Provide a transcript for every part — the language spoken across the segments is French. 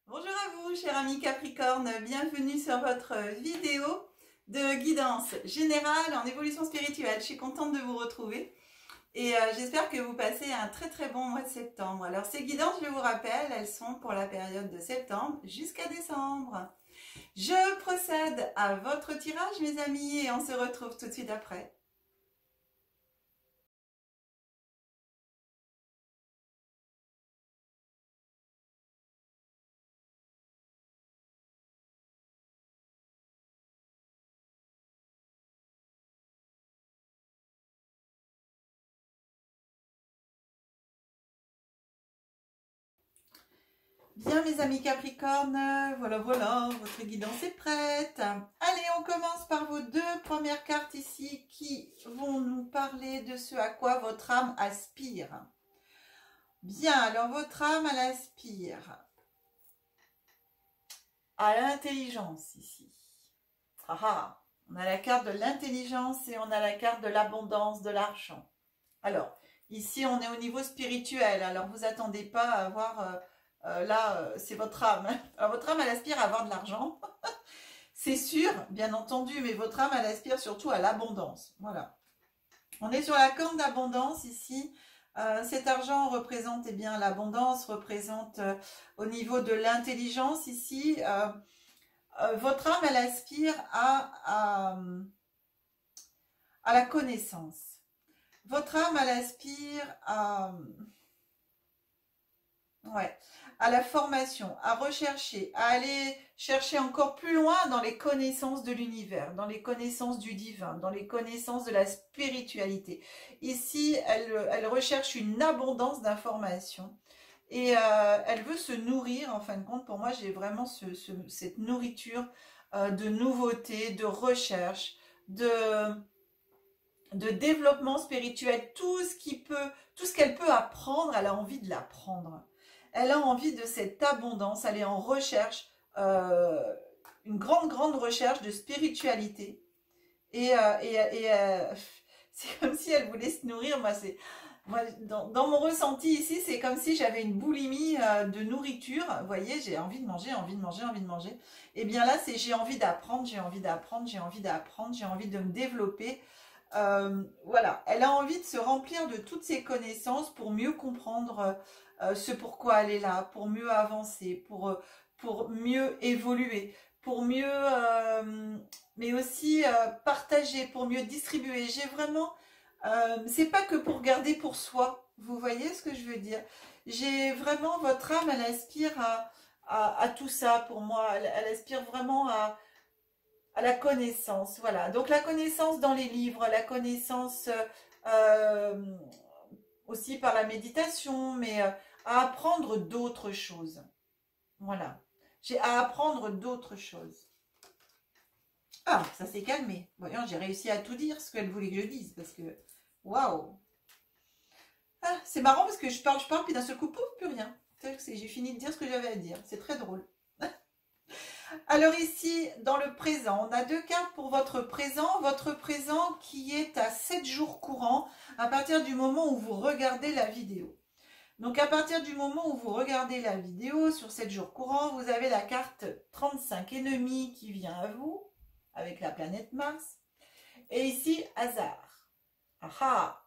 Bonjour à vous, chers amis Capricorne, bienvenue sur votre vidéo de guidance générale en évolution spirituelle. Je suis contente de vous retrouver et j'espère que vous passez un très bon mois de septembre. Alors ces guidances, je vous rappelle, elles sont pour la période de septembre jusqu'à décembre. Je procède à votre tirage, mes amis, et on se retrouve tout de suite après. Bien mes amis Capricorne, voilà, votre guidance est prête. Allez, on commence par vos deux premières cartes ici qui vont nous parler de ce à quoi votre âme aspire. Bien, alors votre âme, elle aspire à l'intelligence ici. On a la carte de l'intelligence et on a la carte de l'abondance, de l'argent. Alors, ici on est au niveau spirituel, alors vous attendez pas à avoir... là, c'est votre âme. Alors, votre âme, elle aspire à avoir de l'argent. C'est sûr, bien entendu, mais votre âme, elle aspire surtout à l'abondance. Voilà. On est sur la corne d'abondance ici. Cet argent représente, eh bien, l'abondance, représente au niveau de l'intelligence ici. Votre âme, elle aspire à la connaissance. Votre âme, elle aspire à la formation, à rechercher, à aller chercher encore plus loin dans les connaissances de l'univers, dans les connaissances du divin, dans les connaissances de la spiritualité. Ici, elle recherche une abondance d'informations et elle veut se nourrir, en fin de compte. Pour moi, j'ai vraiment cette nourriture de nouveautés, de recherche, de développement spirituel, tout ce qu'elle peut apprendre, elle a envie de l'apprendre. Elle a envie de cette abondance, elle est en recherche, une grande recherche de spiritualité. Et c'est comme si elle voulait se nourrir. Moi, dans mon ressenti ici, c'est comme si j'avais une boulimie de nourriture. Vous voyez, j'ai envie de manger, envie de manger, envie de manger. Et bien là, c'est j'ai envie d'apprendre, j'ai envie d'apprendre, j'ai envie d'apprendre, j'ai envie de me développer. Voilà, elle a envie de se remplir de toutes ses connaissances pour mieux comprendre ce pourquoi elle est là, pour mieux avancer, pour mieux évoluer, pour mieux, mais aussi partager, pour mieux distribuer. J'ai vraiment, c'est pas que pour garder pour soi, vous voyez ce que je veux dire. J'ai vraiment, votre âme, elle aspire à tout ça pour moi, elle aspire vraiment à la connaissance, voilà. Donc la connaissance dans les livres, la connaissance aussi par la méditation, mais à apprendre d'autres choses. Voilà. J'ai à apprendre d'autres choses. Ah, ça s'est calmé. Voyons, j'ai réussi à tout dire ce qu'elle voulait que je dise, parce que, waouh. Ah, c'est marrant parce que je parle, puis d'un seul coup, pouf, plus rien. J'ai fini de dire ce que j'avais à dire. C'est très drôle. Alors ici, dans le présent, on a deux cartes pour votre présent qui est à 7 jours courants à partir du moment où vous regardez la vidéo. Donc à partir du moment où vous regardez la vidéo, sur 7 jours courants, vous avez la carte 35 ennemis qui vient à vous, avec la planète Mars. Et ici, hasard. Ah.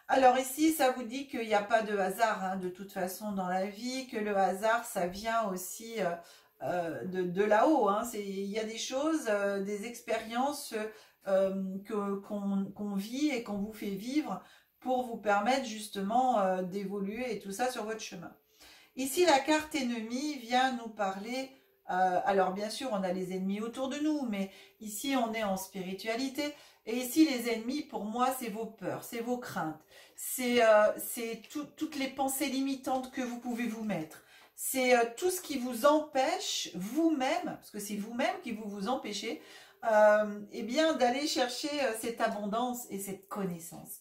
Alors ici, ça vous dit qu'il n'y a pas de hasard hein, de toute façon dans la vie, que le hasard, ça vient aussi de là-haut. Hein. Il y a des choses, des expériences qu'on vit et qu'on vous fait vivre pour vous permettre justement d'évoluer et tout ça sur votre chemin. Ici, la carte ennemie vient nous parler, alors bien sûr, on a les ennemis autour de nous, mais ici, on est en spiritualité. Et ici, les ennemis, pour moi, c'est vos peurs, c'est vos craintes, c'est toutes les pensées limitantes que vous pouvez vous mettre. C'est tout ce qui vous empêche vous-même, parce que c'est vous-même qui vous empêchez, eh bien, d'aller chercher cette abondance et cette connaissance.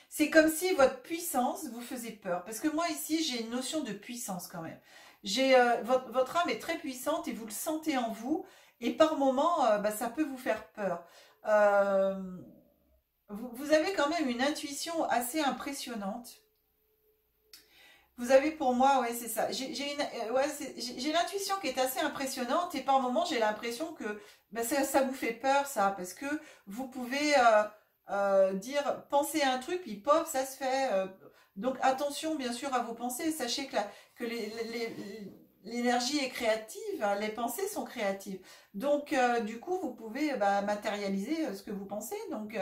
C'est comme si votre puissance vous faisait peur. Parce que moi, ici, j'ai une notion de puissance quand même. Votre âme est très puissante et vous le sentez en vous. Et par moments, ça peut vous faire peur. Vous avez quand même une intuition assez impressionnante. Vous avez pour moi, ouais, c'est ça. J'ai l'intuition qui est assez impressionnante et par moments j'ai l'impression que ben, ça vous fait peur, ça, parce que vous pouvez dire, penser à un truc, puis pop, ça se fait. Donc attention bien sûr à vos pensées. Sachez que l'énergie est créative, hein, les pensées sont créatives. Donc du coup vous pouvez bah, matérialiser ce que vous pensez. Donc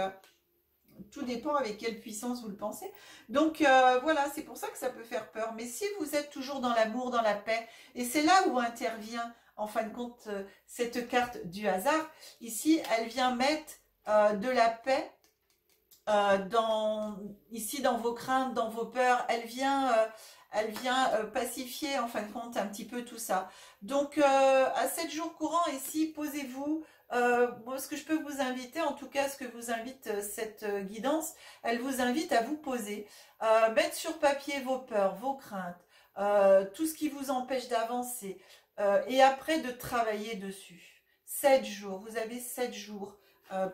tout dépend avec quelle puissance vous le pensez. Donc voilà, c'est pour ça que ça peut faire peur. Mais si vous êtes toujours dans l'amour, dans la paix, et c'est là où intervient, en fin de compte, cette carte du hasard. Ici, elle vient mettre de la paix ici dans vos craintes, dans vos peurs. Elle vient pacifier, en fin de compte, un petit peu tout ça. Donc, à 7 jours courants, ici, posez-vous. Moi, ce que je peux vous inviter, en tout cas, ce que vous invite cette guidance, elle vous invite à vous poser, mettre sur papier vos peurs, vos craintes, tout ce qui vous empêche d'avancer, et après de travailler dessus. 7 jours, vous avez 7 jours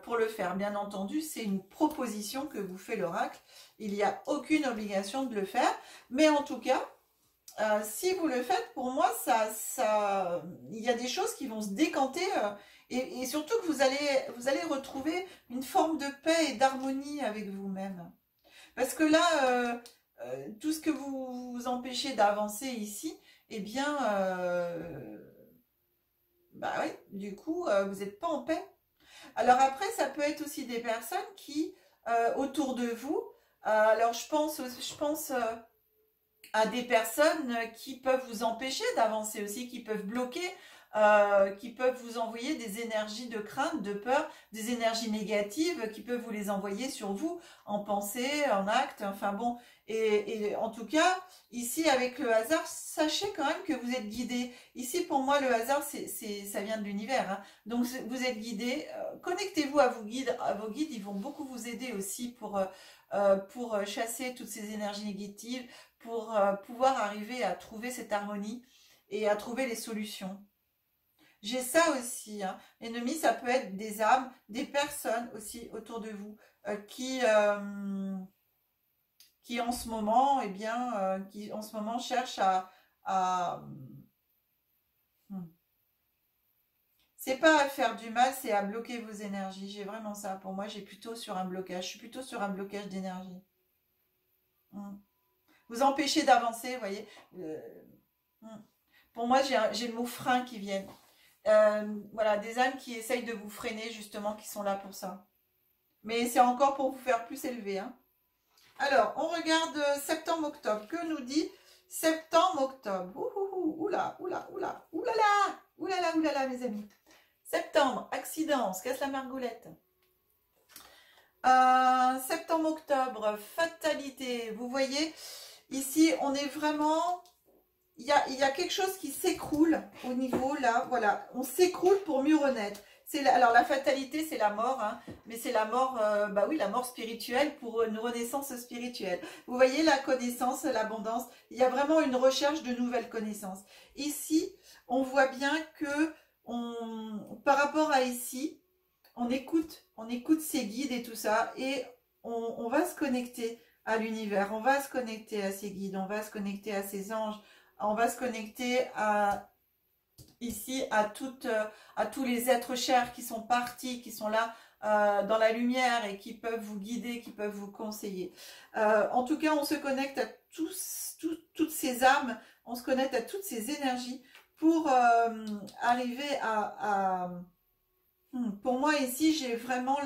pour le faire. Bien entendu, c'est une proposition que vous fait l'oracle. Il n'y a aucune obligation de le faire, mais en tout cas, si vous le faites, pour moi, il y a des choses qui vont se décanter et surtout que vous allez retrouver une forme de paix et d'harmonie avec vous-même. Parce que là, tout ce que vous vous empêchez d'avancer ici, eh bien, bah oui, du coup, vous n'êtes pas en paix. Alors après, ça peut être aussi des personnes qui, autour de vous, alors je pense à des personnes qui peuvent vous empêcher d'avancer aussi, qui peuvent bloquer, qui peuvent vous envoyer des énergies de crainte, de peur, des énergies négatives, qui peuvent vous les envoyer sur vous, en pensée, en acte, enfin bon. Et en tout cas, ici avec le hasard, sachez quand même que vous êtes guidé. Ici pour moi, le hasard, ça vient de l'univers, hein. Donc vous êtes guidé. Connectez-vous à vos guides. Ils vont beaucoup vous aider aussi pour chasser toutes ces énergies négatives, pour pouvoir arriver à trouver cette harmonie et à trouver les solutions. J'ai ça aussi, hein. L'ennemi, ça peut être des âmes, des personnes aussi autour de vous qui en ce moment, eh bien, qui en ce moment cherchent hmm. C'est pas à faire du mal, c'est à bloquer vos énergies. J'ai vraiment ça. Pour moi, j'ai plutôt sur un blocage. Je suis plutôt sur un blocage d'énergie. Hmm. Vous empêchez d'avancer, vous voyez. Hmm. Pour moi, j'ai le mot frein qui vient. Voilà, des âmes qui essayent de vous freiner, justement, qui sont là pour ça. Mais c'est encore pour vous faire plus élever, hein. Alors, on regarde septembre-octobre. Que nous dit septembre-octobre? Oula, oula, oula, oulala, oulala, oulala, mes amis. Septembre, accident, on se casse la margoulette. Septembre-octobre, fatalité. Vous voyez, ici, on est vraiment... Il y a quelque chose qui s'écroule au niveau, là, voilà. On s'écroule pour mieux renaître. Alors, la fatalité, c'est la mort, hein, mais c'est la mort, bah oui, la mort spirituelle pour une renaissance spirituelle. Vous voyez, la connaissance, l'abondance, il y a vraiment une recherche de nouvelles connaissances. Ici, on voit bien que, par rapport à ici, on écoute ses guides et tout ça, et on va se connecter à l'univers, on va se connecter à ses guides, on va se connecter à ses anges, on va se connecter ici à tous les êtres chers qui sont partis, qui sont là dans la lumière et qui peuvent vous guider, qui peuvent vous conseiller. En tout cas, on se connecte à toutes ces âmes, on se connecte à toutes ces énergies pour arriver pour moi ici, j'ai vraiment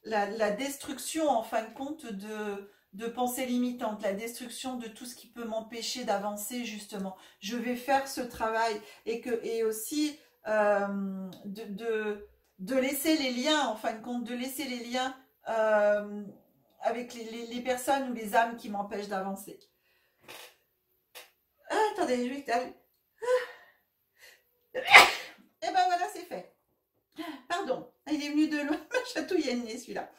la destruction en fin de compte de pensées limitantes, la destruction de tout ce qui peut m'empêcher d'avancer justement. Je vais faire ce travail et aussi de laisser les liens, en fin de compte, de laisser les liens avec les personnes ou les âmes qui m'empêchent d'avancer. Ah, attendez, je vais... Et ben voilà, c'est fait. Pardon, il est venu de loin, m'a chatouillé le nez celui-là.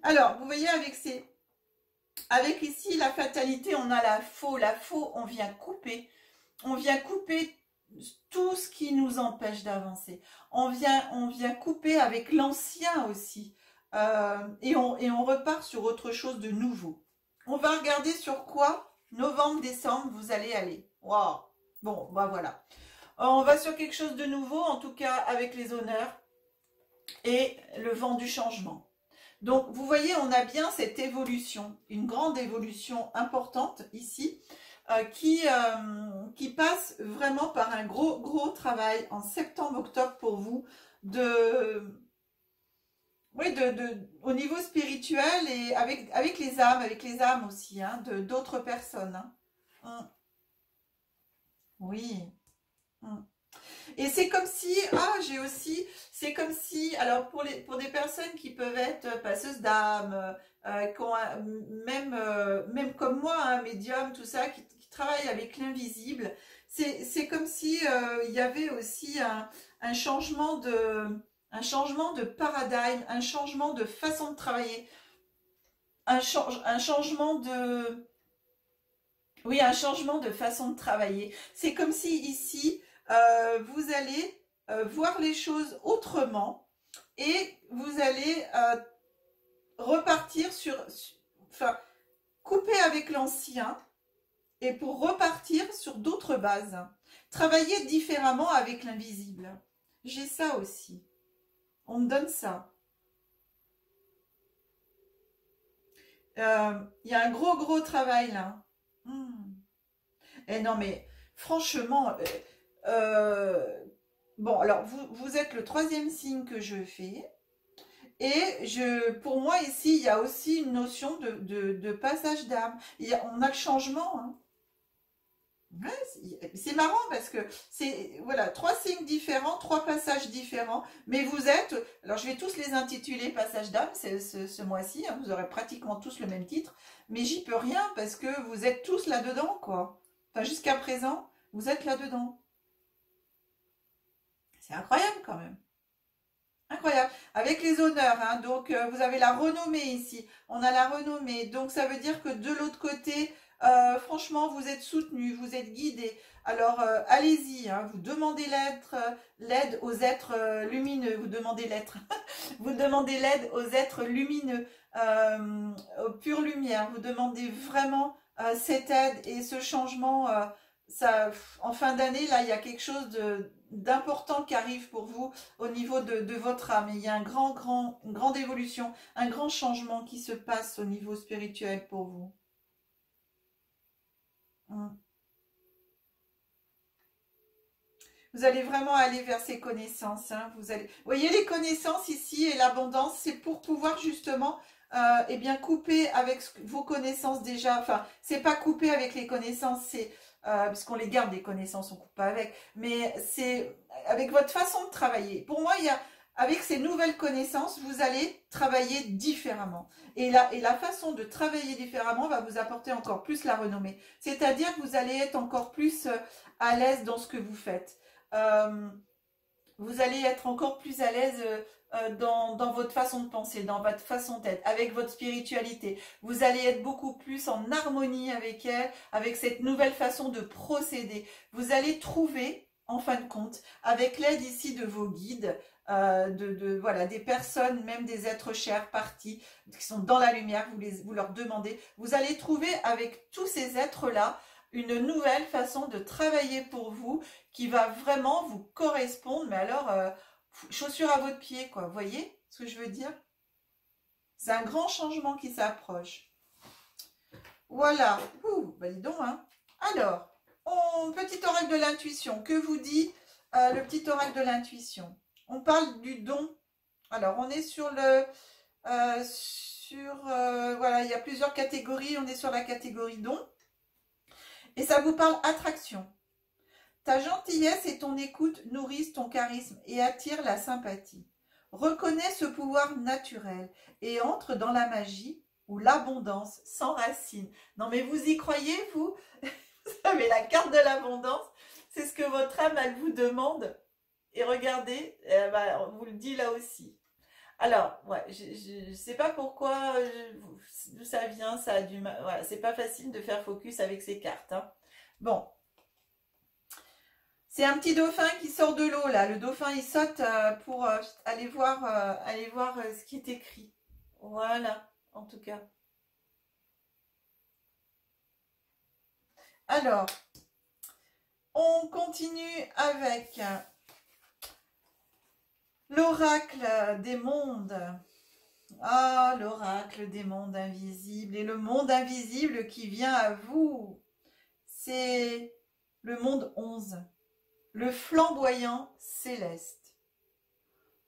Alors, vous voyez avec ici la fatalité, on a la faux. La faux, on vient couper tout ce qui nous empêche d'avancer. On vient couper avec l'ancien aussi. Et on repart sur autre chose de nouveau. On va regarder sur quoi novembre, décembre, vous allez aller. Waouh. Bon, bah voilà. On va sur quelque chose de nouveau, en tout cas avec les honneurs et le vent du changement. Donc, vous voyez, on a bien cette évolution, une grande évolution importante ici, qui passe vraiment par un gros travail en septembre-octobre pour vous, oui, au niveau spirituel et avec les âmes aussi, hein, d'autres personnes. Hein. Oui. Hum. Et c'est comme si, j'ai aussi, c'est comme si, alors pour des personnes qui peuvent être passeuses d'âme, même comme moi, hein, médium, tout ça, qui travaillent avec l'invisible, c'est comme si il y avait aussi un changement un changement de paradigme, un changement de façon de travailler, un changement de, oui, un changement de façon de travailler. C'est comme si ici, vous allez voir les choses autrement et vous allez repartir enfin, couper avec l'ancien et pour repartir sur d'autres bases. Travailler différemment avec l'invisible. J'ai ça aussi. On me donne ça. Il y a un gros travail là. Et non mais franchement, bon alors vous êtes le troisième signe que je fais. Et pour moi ici, il y a aussi une notion de passage d'âme. On a le changement. Hein. Ouais, c'est marrant parce que c'est voilà 3 signes différents, 3 passages différents. Mais vous êtes, alors je vais tous les intituler passage d'âme ce mois-ci. Hein, vous aurez pratiquement tous le même titre. Mais j'y peux rien parce que vous êtes tous là-dedans quoi. Enfin jusqu'à présent, vous êtes là-dedans. C'est incroyable quand même. Incroyable. Avec les honneurs, hein, donc vous avez la renommée ici. On a la renommée. Donc ça veut dire que de l'autre côté, franchement, vous êtes soutenu, vous êtes guidé. Alors allez-y, hein, vous demandez l'aide aux êtres lumineux. Vous demandez vous demandez l'aide aux êtres lumineux, aux pures lumières. Vous demandez vraiment cette aide et ce changement. En fin d'année, là, il y a quelque chose d'important qui arrive pour vous au niveau de votre âme. Il y a une grande évolution, un grand changement qui se passe au niveau spirituel pour vous. Vous allez vraiment aller vers ces connaissances. Hein. Vous voyez les connaissances ici et l'abondance, c'est pour pouvoir justement eh bien couper avec vos connaissances déjà. Enfin, c'est pas couper avec les connaissances, c'est parce qu'on les garde les connaissances, on coupe pas avec. Mais c'est avec votre façon de travailler. Pour moi, avec ces nouvelles connaissances, vous allez travailler différemment. Et la façon de travailler différemment va vous apporter encore plus la renommée. C'est-à-dire que vous allez être encore plus à l'aise dans ce que vous faites. Vous allez être encore plus à l'aise dans votre façon de penser, dans votre façon d'être, avec votre spiritualité. Vous allez être beaucoup plus en harmonie avec elle, avec cette nouvelle façon de procéder. Vous allez trouver, en fin de compte, avec l'aide ici de vos guides, voilà, des personnes, même des êtres chers partis, qui sont dans la lumière, vous leur demandez, vous allez trouver avec tous ces êtres-là, une nouvelle façon de travailler pour vous qui va vraiment vous correspondre, mais alors, chaussure à votre pied, quoi. Vous voyez ce que je veux dire? C'est un grand changement qui s'approche. Voilà. Ouh, bah dis donc, hein. Alors, petit oracle de l'intuition. Que vous dit le petit oracle de l'intuition? On parle du don. Alors, on est sur voilà, il y a plusieurs catégories. On est sur la catégorie don. Et ça vous parle attraction. Ta gentillesse et ton écoute nourrissent ton charisme et attirent la sympathie. Reconnais ce pouvoir naturel et entre dans la magie où l'abondance s'enracine. Non mais vous y croyez, vous? Vous avez la carte de l'abondance. C'est ce que votre âme, elle vous demande. Et regardez, on vous le dit là aussi. Alors, ouais, je ne sais pas pourquoi, d'où ça vient, ça a du mal. Voilà, c'est pas facile de faire focus avec ces cartes. Hein. Bon. C'est un petit dauphin qui sort de l'eau, là. Le dauphin, il saute pour aller voir ce qui est écrit. Voilà, en tout cas. Alors, on continue avec l'oracle des mondes. Ah, l'oracle des mondes invisibles. Et le monde invisible qui vient à vous, c'est le monde 11, le flamboyant céleste.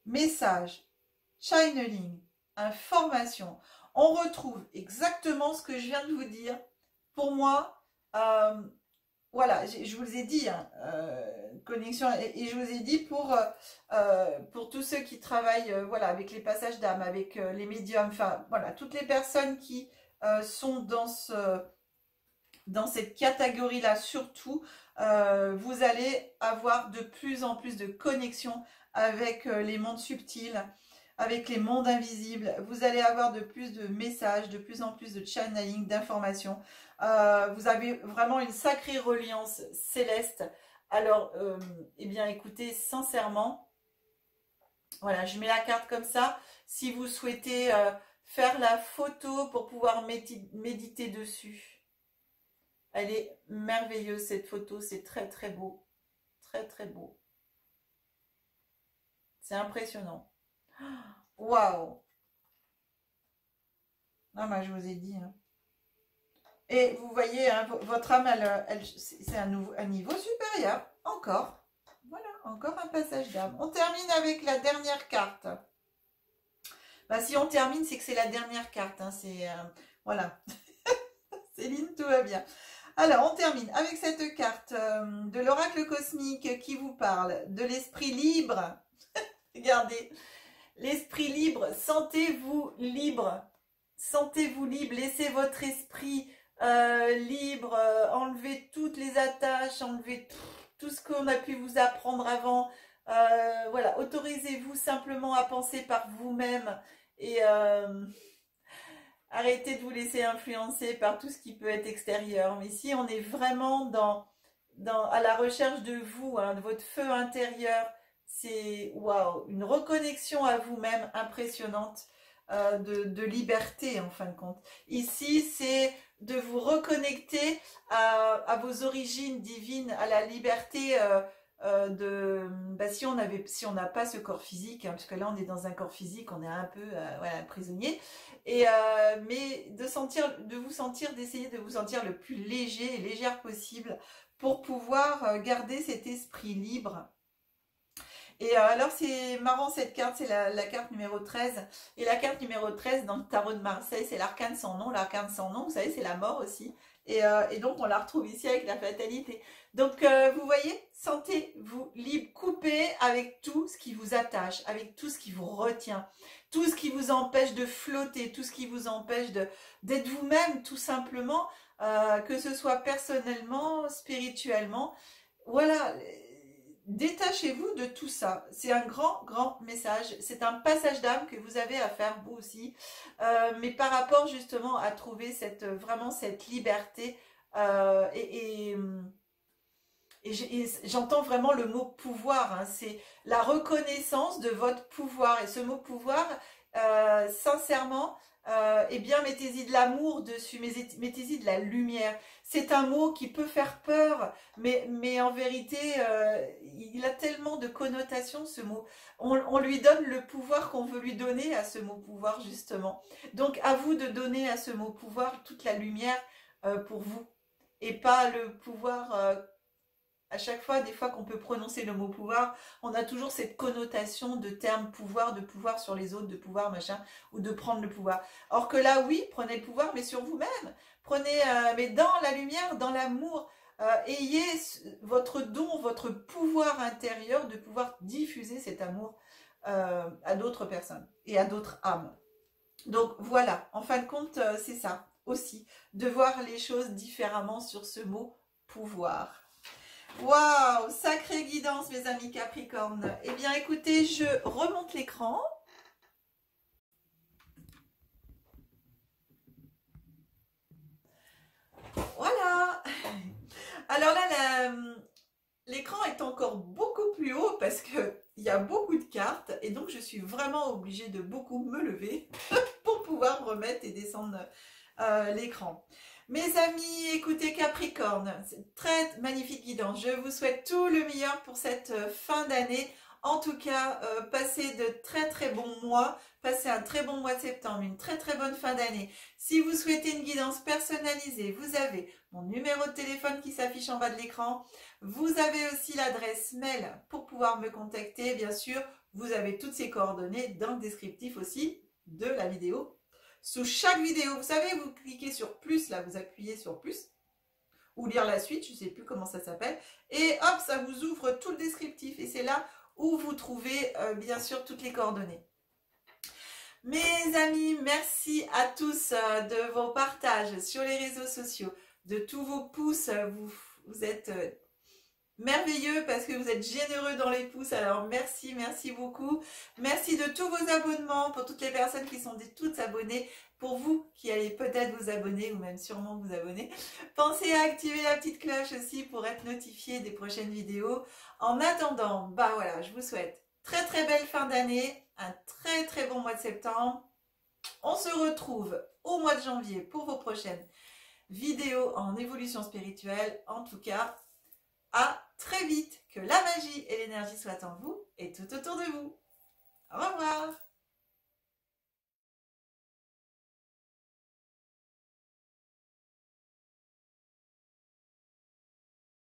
Message, channeling, information. On retrouve exactement ce que je viens de vous dire. Pour moi, voilà, je vous ai dit, hein, connexion, et je vous ai dit pour tous ceux qui travaillent voilà, avec les passages d'âme, avec les médiums, enfin voilà, toutes les personnes qui sont dans cette catégorie-là surtout, vous allez avoir de plus en plus de connexion avec les mondes subtils, avec les mondes invisibles. Vous allez avoir de plus de messages, de plus en plus de channeling, d'informations. Vous avez vraiment une sacrée reliance céleste. Alors, eh bien, écoutez, sincèrement, voilà, je mets la carte comme ça. Si vous souhaitez faire la photo pour pouvoir méditer dessus, elle est merveilleuse cette photo, c'est très très beau, très très beau. C'est impressionnant. Waouh! Non, mais je vous ai dit. Hein. Et vous voyez, hein, votre âme, c'est un niveau supérieur. Encore. Voilà, encore un passage d'âme. On termine avec la dernière carte. Bah, si on termine, c'est que c'est la dernière carte. Hein, voilà. Céline, tout va bien. Alors, on termine avec cette carte de l'oracle cosmique qui vous parle de l'esprit libre. Regardez, l'esprit libre, sentez-vous libre. Sentez-vous libre, laissez votre esprit libre, enlevez toutes les attaches, enlevez tout ce qu'on a pu vous apprendre avant. Voilà, autorisez-vous simplement à penser par vous-même et arrêtez de vous laisser influencer par tout ce qui peut être extérieur. Mais ici, on est vraiment à la recherche de vous, hein, de votre feu intérieur. C'est waouh, une reconnexion à vous-même impressionnante. De liberté en fin de compte. Ici, c'est de vous reconnecter à vos origines divines, à la liberté si on n'a pas ce corps physique, hein, parce que là on est dans un corps physique, on est un peu voilà, prisonnier, et mais d'essayer de vous sentir le plus léger et légère possible pour pouvoir garder cet esprit libre. Et alors c'est marrant, cette carte, c'est la carte numéro 13. Et la carte numéro 13 dans le tarot de Marseille, c'est l'arcane sans nom. L'arcane sans nom, vous savez, c'est la mort aussi. Et donc on la retrouve ici avec la fatalité. Donc vous voyez, sentez-vous libre, coupez avec tout ce qui vous attache, avec tout ce qui vous retient, tout ce qui vous empêche de flotter, tout ce qui vous empêche d'être vous-même tout simplement, que ce soit personnellement, spirituellement. Voilà. Détachez-vous de tout ça. C'est un grand, grand message. C'est un passage d'âme que vous avez à faire, vous aussi. Mais par rapport justement à trouver vraiment cette liberté. Et j'entends vraiment le mot pouvoir. Hein. C'est la reconnaissance de votre pouvoir. Et ce mot pouvoir, sincèrement, eh bien, mettez-y de l'amour dessus, mettez-y de la lumière. C'est un mot qui peut faire peur, mais en vérité, il a tellement de connotations, ce mot. On lui donne le pouvoir qu'on veut lui donner à ce mot pouvoir, justement. Donc, à vous de donner à ce mot pouvoir toute la lumière pour vous. Et pas le pouvoir... à chaque fois, des fois qu'on peut prononcer le mot pouvoir, on a toujours cette connotation de terme pouvoir, de pouvoir sur les autres, de pouvoir machin, ou de prendre le pouvoir. Or que là, oui, prenez le pouvoir, mais sur vous-même. Prenez, mais dans la lumière, dans l'amour. Ayez votre don, votre pouvoir intérieur de pouvoir diffuser cet amour à d'autres personnes et à d'autres âmes. Donc voilà, en fin de compte, c'est ça aussi, de voir les choses différemment sur ce mot pouvoir. Waouh, sacrée guidance mes amis Capricorne. Eh bien écoutez, je remonte l'écran. Voilà. Alors là, l'écran est encore beaucoup plus haut parce qu'il y a beaucoup de cartes et donc je suis vraiment obligée de beaucoup me lever pour pouvoir remettre et descendre l'écran. Mes amis, écoutez Capricorne, c'est très magnifique guidance. Je vous souhaite tout le meilleur pour cette fin d'année. En tout cas, passez de très très bons mois, passez un très bon mois de septembre, une très très bonne fin d'année. Si vous souhaitez une guidance personnalisée, vous avez mon numéro de téléphone qui s'affiche en bas de l'écran. Vous avez aussi l'adresse mail pour pouvoir me contacter. Bien sûr, vous avez toutes ces coordonnées dans le descriptif aussi de la vidéo. Sous chaque vidéo, vous savez, vous cliquez sur plus, là, vous appuyez sur plus, ou lire la suite, je ne sais plus comment ça s'appelle, et hop, ça vous ouvre tout le descriptif, et c'est là où vous trouvez, bien sûr, toutes les coordonnées. Mes amis, merci à tous de vos partages sur les réseaux sociaux, de tous vos pouces, vous êtes merveilleux parce que vous êtes généreux dans les pouces, alors merci, merci beaucoup. Merci de tous vos abonnements, pour toutes les personnes qui sont toutes abonnées, pour vous qui allez peut-être vous abonner ou même sûrement vous abonner. Pensez à activer la petite cloche aussi pour être notifié des prochaines vidéos. En attendant, bah voilà, je vous souhaite très très belle fin d'année, un très très bon mois de septembre. On se retrouve au mois de janvier pour vos prochaines vidéos en évolution spirituelle. En tout cas, à très vite, que la magie et l'énergie soient en vous et tout autour de vous.